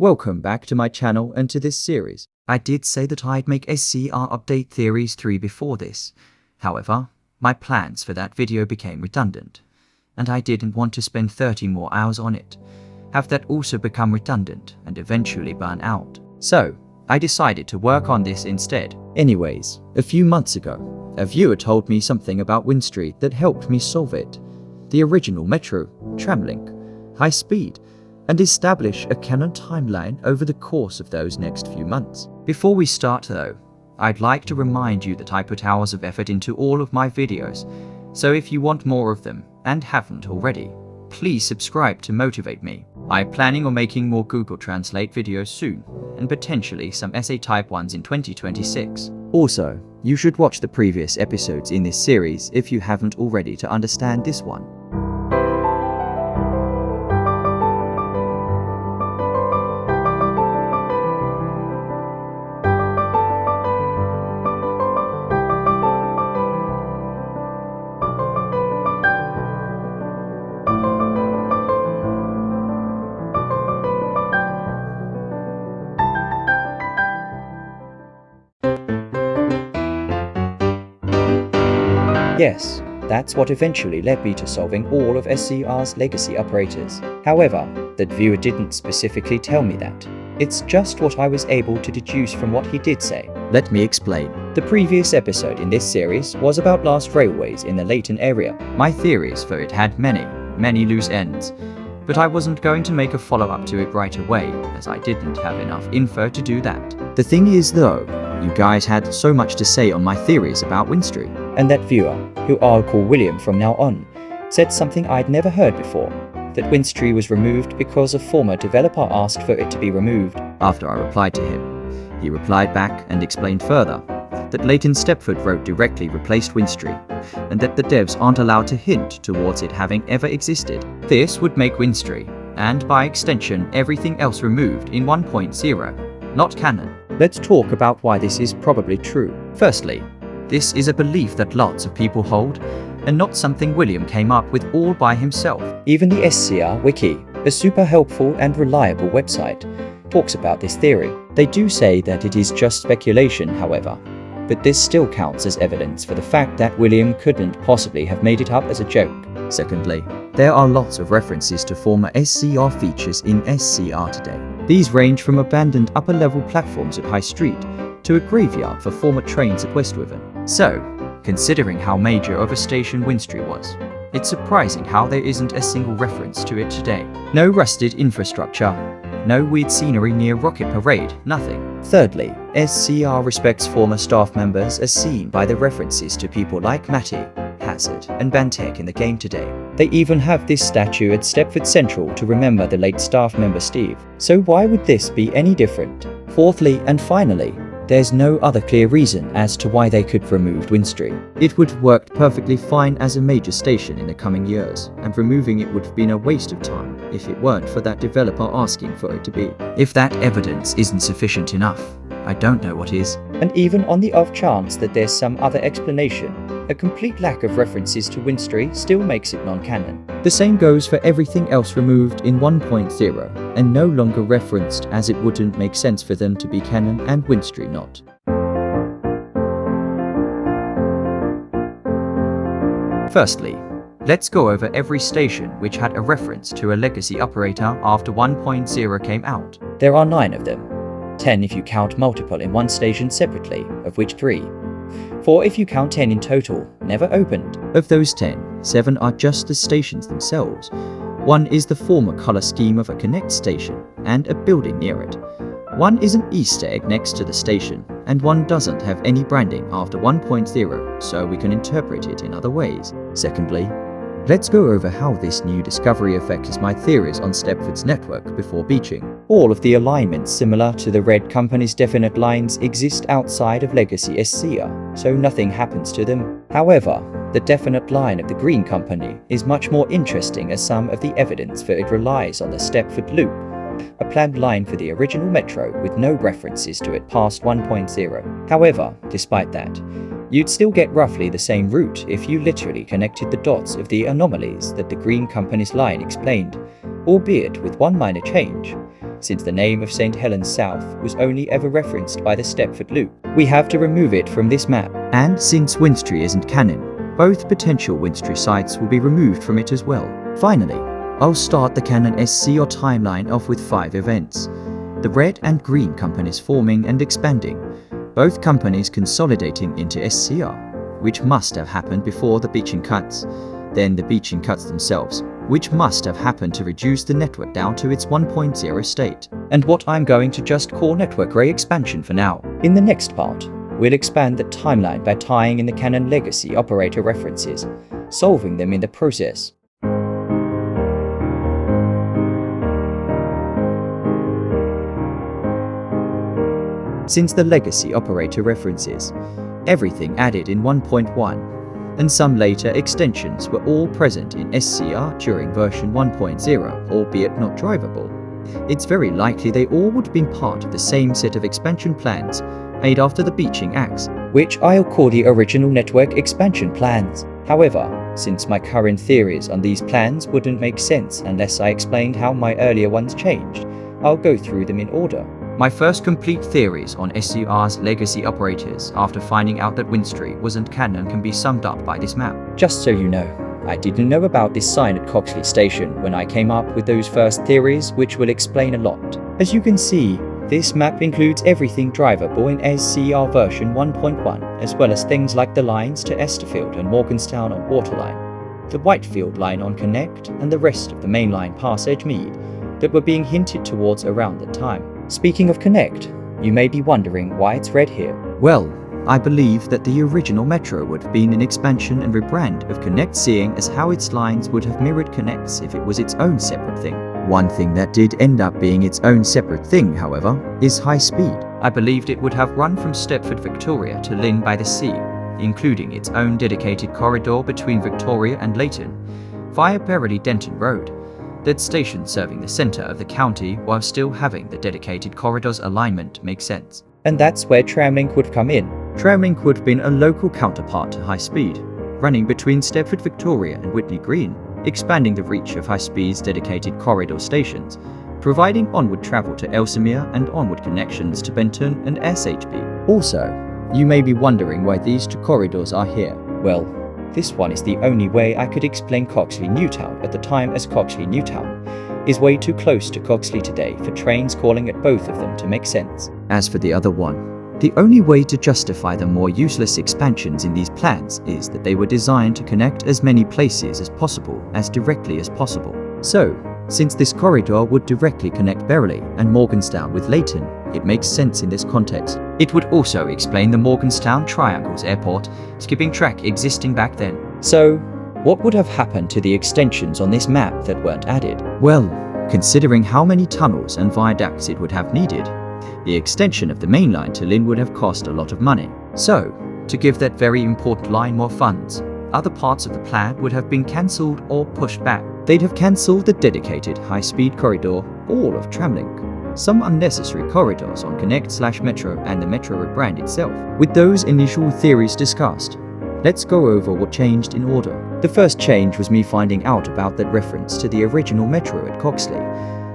Welcome back to my channel and to this series. I did say that I'd make SCR Update Theories 3 before this. However, my plans for that video became redundant, and I didn't want to spend 30 more hours on it, have that also become redundant and eventually burn out. So, I decided to work on this instead. Anyways, a few months ago, a viewer told me something about Winstree that helped me solve it. The original Metro, Tramlink, high speed, and establish a canon timeline over the course of those next few months. Before we start though, I'd like to remind you that I put hours of effort into all of my videos, so if you want more of them and haven't already, please subscribe to motivate me. I'm planning on making more Google Translate videos soon, and potentially some essay type ones in 2026. Also, you should watch the previous episodes in this series if you haven't already to understand this one. Yes, that's what eventually led me to solving all of SCR's legacy operators. However, that viewer didn't specifically tell me that. It's just what I was able to deduce from what he did say. Let me explain. The previous episode in this series was about last railways in the Leighton area. My theories for it had many loose ends, but I wasn't going to make a follow-up to it right away, as I didn't have enough info to do that. The thing is though, you guys had so much to say on my theories about Winstree. And that viewer, who I'll call William from now on, said something I'd never heard before, that Winstree was removed because a former developer asked for it to be removed. After I replied to him, he replied back and explained further that Leighton Stepford wrote directly replaced Winstree, and that the devs aren't allowed to hint towards it having ever existed. This would make Winstree, and by extension everything else removed in 1.0, not canon. Let's talk about why this is probably true. Firstly, this is a belief that lots of people hold, and not something William came up with all by himself. Even the SCR Wiki, a super helpful and reliable website, talks about this theory. They do say that it is just speculation, however, but this still counts as evidence for the fact that William couldn't possibly have made it up as a joke. Secondly, there are lots of references to former SCR features in SCR today. These range from abandoned upper-level platforms at High Street to a graveyard for former trains at Westwithen. So, considering how major of a station Winstree was, it's surprising how there isn't a single reference to it today. No rusted infrastructure, no weird scenery near Rocket Parade, nothing. Thirdly, SCR respects former staff members as seen by the references to people like Matty, Hazard, and Bantek in the game today. They even have this statue at Stepford Central to remember the late staff member Steve. So why would this be any different? Fourthly and finally, there's no other clear reason as to why they could remove Winstree. It would have worked perfectly fine as a major station in the coming years, and removing it would have been a waste of time if it weren't for that developer asking for it to be. If that evidence isn't sufficient enough, I don't know what is. And even on the off chance that there's some other explanation, a complete lack of references to Winstree still makes it non-canon. The same goes for everything else removed in 1.0 and no longer referenced, as it wouldn't make sense for them to be canon and Winstree not. Firstly, let's go over every station which had a reference to a legacy operator after 1.0 came out. There are 9 of them. 10 if you count multiple in one station separately, of which 3. 4 if you count 10 in total, never opened. Of those 10, 7 are just the stations themselves. 1 is the former color scheme of a Connect station and a building near it. 1 is an Easter egg next to the station, and 1 doesn't have any branding after 1.0, so we can interpret it in other ways. Secondly, let's go over how this new discovery affects my theories on Stepford's network before beaching. All of the alignments similar to the red company's definite lines exist outside of legacy SCR, so nothing happens to them. However, the definite line of the green company is much more interesting, as some of the evidence for it relies on the Stepford loop, a planned line for the original Metro with no references to it past 1.0. However, despite that, you'd still get roughly the same route if you literally connected the dots of the anomalies that the green company's line explained, albeit with one minor change. since the name of St. Helens South was only ever referenced by the Stepford Loop. We have to remove it from this map. And since Winstree isn't canon, both potential Winstree sites will be removed from it as well. Finally, I'll start the canon SCR timeline off with 5 events. The red and green companies forming and expanding, both companies consolidating into SCR, which must have happened before the beaching cuts, then the beaching cuts themselves, which must have happened to reduce the network down to its 1.0 state, and what I'm going to just call network array expansion for now. In the next part, we'll expand the timeline by tying in the canon legacy operator references, solving them in the process. Since the legacy operator references, everything added in 1.1, and some later extensions were all present in SCR during version 1.0, albeit not drivable, it's very likely they all would have been part of the same set of expansion plans made after the beaching acts, which I'll call the original network expansion plans. However, since my current theories on these plans wouldn't make sense unless I explained how my earlier ones changed, I'll go through them in order. My first complete theories on SCR's legacy operators after finding out that Winstree wasn't canon can be summed up by this map. Just so you know, I didn't know about this sign at Coxley Station when I came up with those first theories, which will explain a lot. As you can see, this map includes everything drivable in SCR version 1.1, as well as things like the lines to Esterfield and Morganstown on Waterline, the Whitefield line on Connect, and the rest of the main line past Edgemead that were being hinted towards around the time. Speaking of Connect, you may be wondering why it's red here. Well, I believe that the original Metro would have been an expansion and rebrand of Connect, seeing as how its lines would have mirrored Connect's if it was its own separate thing. One thing that did end up being its own separate thing, however, is high speed. I believed it would have run from Stepford, Victoria to Lynn by the Sea, including its own dedicated corridor between Victoria and Leighton, via Beverley Denton Road. That station serving the centre of the county while still having the dedicated corridor's alignment makes sense. And that's where Tramlink would come in. Tramlink would have been a local counterpart to high speed, running between Stepford, Victoria and Whitney Green, expanding the reach of high speed's dedicated corridor stations, providing onward travel to Ellesmere and onward connections to Benton and SHB. Also, you may be wondering why these 2 corridors are here. Well, this one is the only way I could explain Coxley Newtown at the time, as Coxley Newtown is way too close to Coxley today for trains calling at both of them to make sense. As for the other one, the only way to justify the more useless expansions in these plans is that they were designed to connect as many places as possible as directly as possible. So, since this corridor would directly connect Beverley and Morganstown with Leighton, it makes sense in this context. It would also explain the Morganstown Triangles Airport skipping track existing back then. So, what would have happened to the extensions on this map that weren't added? Well, considering how many tunnels and viaducts it would have needed, the extension of the main line to Lynn would have cost a lot of money. So, to give that very important line more funds, other parts of the plan would have been cancelled or pushed back. They'd have cancelled the dedicated high-speed corridor, all of Tramlink, some unnecessary corridors on Connect/Metro and the Metro rebrand itself. With those initial theories discussed, let's go over what changed in order. The first change was me finding out about that reference to the original Metro at Coxley,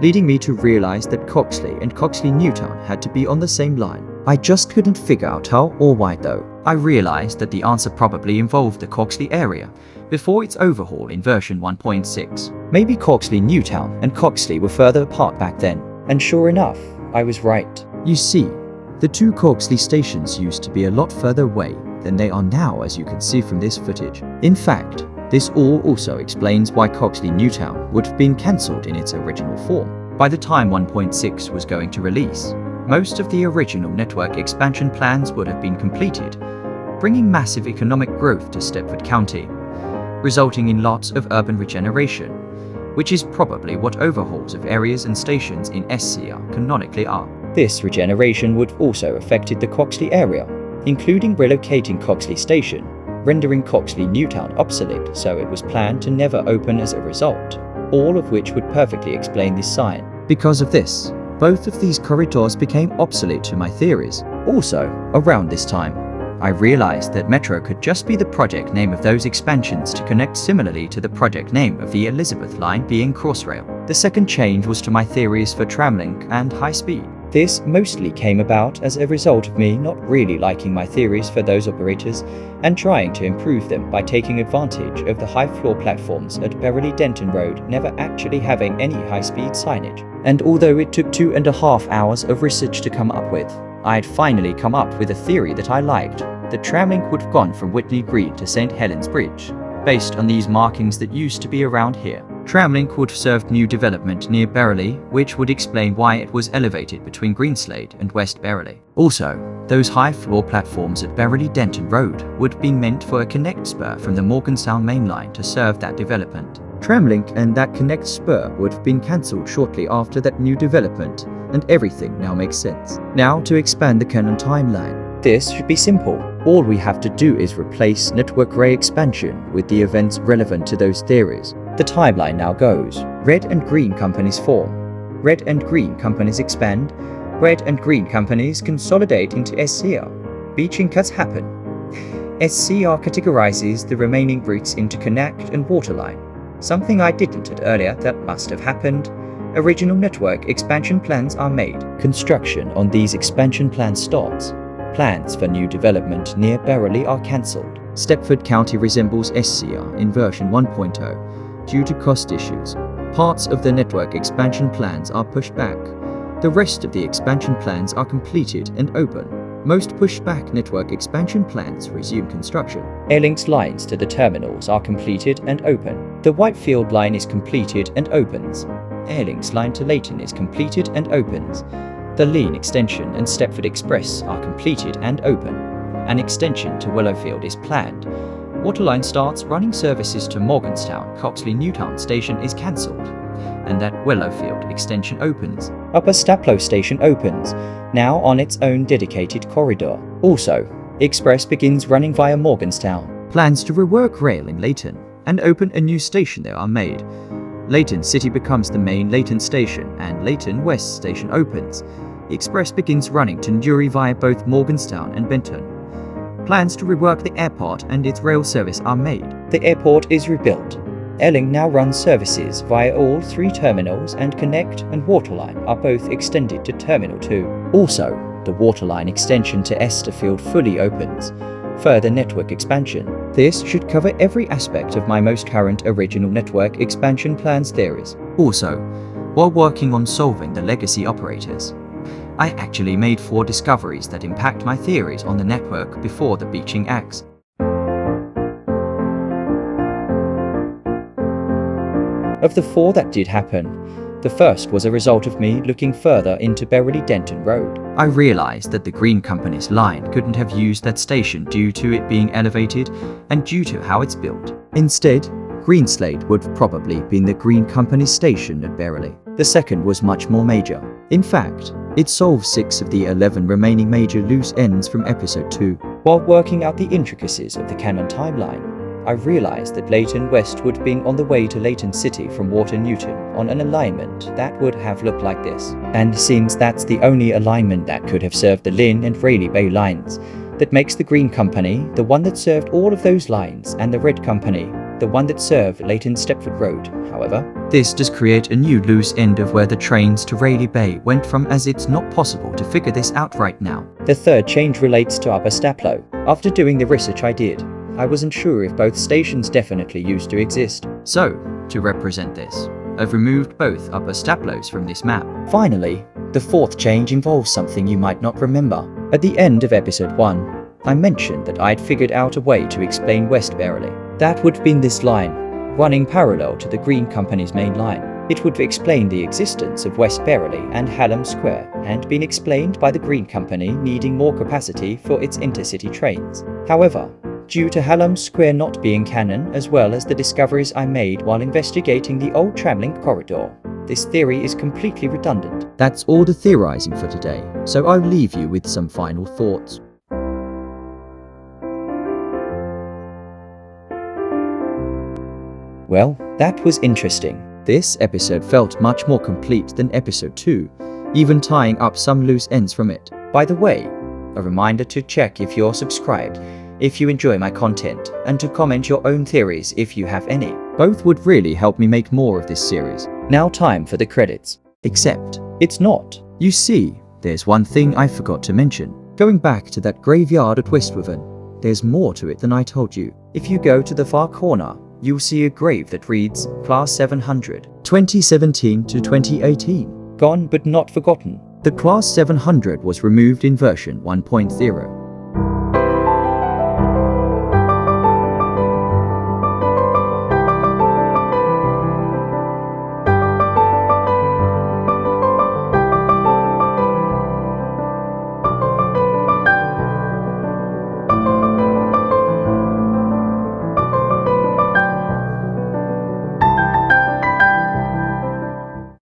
leading me to realize that Coxley and Coxley Newtown had to be on the same line. I just couldn't figure out how or why though. I realized that the answer probably involved the Coxley area before its overhaul in version 1.6. Maybe Coxley Newtown and Coxley were further apart back then. And sure enough, I was right. You see, the 2 Coxley stations used to be a lot further away than they are now, as you can see from this footage. In fact, this all also explains why Coxley Newtown would have been cancelled in its original form. By the time 1.6 was going to release, most of the original network expansion plans would have been completed, bringing massive economic growth to Stepford County, resulting in lots of urban regeneration, which is probably what overhauls of areas and stations in SCR canonically are. This regeneration would have also affected the Coxley area, including relocating Coxley Station, rendering Coxley Newtown obsolete, so it was planned to never open as a result, all of which would perfectly explain this sign. Because of this, both of these corridors became obsolete to my theories. Also, around this time, I realized that Metro could just be the project name of those expansions to connect, similarly to the project name of the Elizabeth line being Crossrail. The second change was to my theories for tramlink and high speed. This mostly came about as a result of me not really liking my theories for those operators and trying to improve them by taking advantage of the high floor platforms at Beverly Denton Road never actually having any high-speed signage. And although it took 2.5 hours of research to come up with, I had finally come up with a theory that I liked. The tramlink would have gone from Whitney Green to St. Helens Bridge, based on these markings that used to be around here. Tramlink would have served new development near Berrily, which would explain why it was elevated between Greenslade and West Berrily. Also, those high-floor platforms at Beverly Denton Road would have been meant for a connect spur from the Morganstown main line to serve that development. Tramlink and that connect spur would have been cancelled shortly after that new development, and everything now makes sense. Now to expand the canon timeline. This should be simple. All we have to do is replace network ray expansion with the events relevant to those theories. The timeline now goes: red and green companies form, red and green companies expand, red and green companies consolidate into SCR. Beaching cuts happen. SCR categorizes the remaining routes into connect and waterline. Something I didn't at earlier that must have happened. Original network expansion plans are made. Construction on these expansion plans starts. Plans for new development near Berrily are cancelled. Stepford County resembles SCR in version 1.0 due to cost issues. Parts of the network expansion plans are pushed back. The rest of the expansion plans are completed and open. Most pushed-back network expansion plans resume construction. Airlink's lines to the terminals are completed and open. The Whitefield line is completed and opens. Airlink's line to Leighton is completed and opens. The Lean extension and Stepford Express are completed and open. An extension to Willowfield is planned. Waterline starts running services to Morganstown. Coxley Newtown station is cancelled, and that Willowfield extension opens. Upper Staplow station opens, now on its own dedicated corridor. Also, Express begins running via Morganstown. Plans to rework rail in Leighton and open a new station there are made. Leighton City becomes the main Leighton station, and Leighton West station opens. Express begins running to Newry via both Morganstown and Benton. Plans to rework the airport and its rail service are made. The airport is rebuilt. Airlink now runs services via all 3 terminals, and Connect and Waterline are both extended to Terminal 2. Also, the Waterline extension to Esterfield fully opens. Further network expansion. This should cover every aspect of my most current original network expansion plans theories. Also, while working on solving the legacy operators, I actually made 4 discoveries that impact my theories on the network before the beaching acts. Of the 4 that did happen, the first was a result of me looking further into Beverly Denton Road. I realized that the Green Company's line couldn't have used that station due to it being elevated and due to how it's built. Instead, Greenslade would have probably been the Green Company's station at Berrily. The second was much more major. In fact, it solves 6 of the 11 remaining major loose ends from episode 2. While working out the intricacies of the canon timeline, I realized that Leighton West would have been on the way to Leighton City from Water Newton on an alignment that would have looked like this. And since that's the only alignment that could have served the Lynn and Rayleigh Bay lines, that makes the Green Company the one that served all of those lines, and the Red Company the one that served Leighton Stepford Road. However, this does create a new loose end of where the trains to Rayleigh Bay went from, as it's not possible to figure this out right now. The third change relates to Upper Staplow. After doing the research I did, I wasn't sure if both stations definitely used to exist. So, to represent this, I've removed both Upper Staplows from this map. Finally, the fourth change involves something you might not remember. At the end of episode 1, I mentioned that I'd figured out a way to explain West Berrily. That would have been this line, running parallel to the Green Company's main line. It would have explained the existence of West Berrily and Hallam Square, and been explained by the Green Company needing more capacity for its intercity trains. However, due to Hallam Square not being canon, as well as the discoveries I made while investigating the old tramlink corridor, this theory is completely redundant. That's all the theorizing for today, so I'll leave you with some final thoughts. Well, that was interesting. This episode felt much more complete than episode 2, even tying up some loose ends from it. By the way, a reminder to check if you're subscribed if you enjoy my content, and to comment your own theories if you have any. Both would really help me make more of this series. Now time for the credits. Except, it's not. You see, there's one thing I forgot to mention. Going back to that graveyard at Westwithen, there's more to it than I told you. If you go to the far corner, you'll see a grave that reads Class 700, 2017 to 2018. Gone but not forgotten. The Class 700 was removed in version 1.0.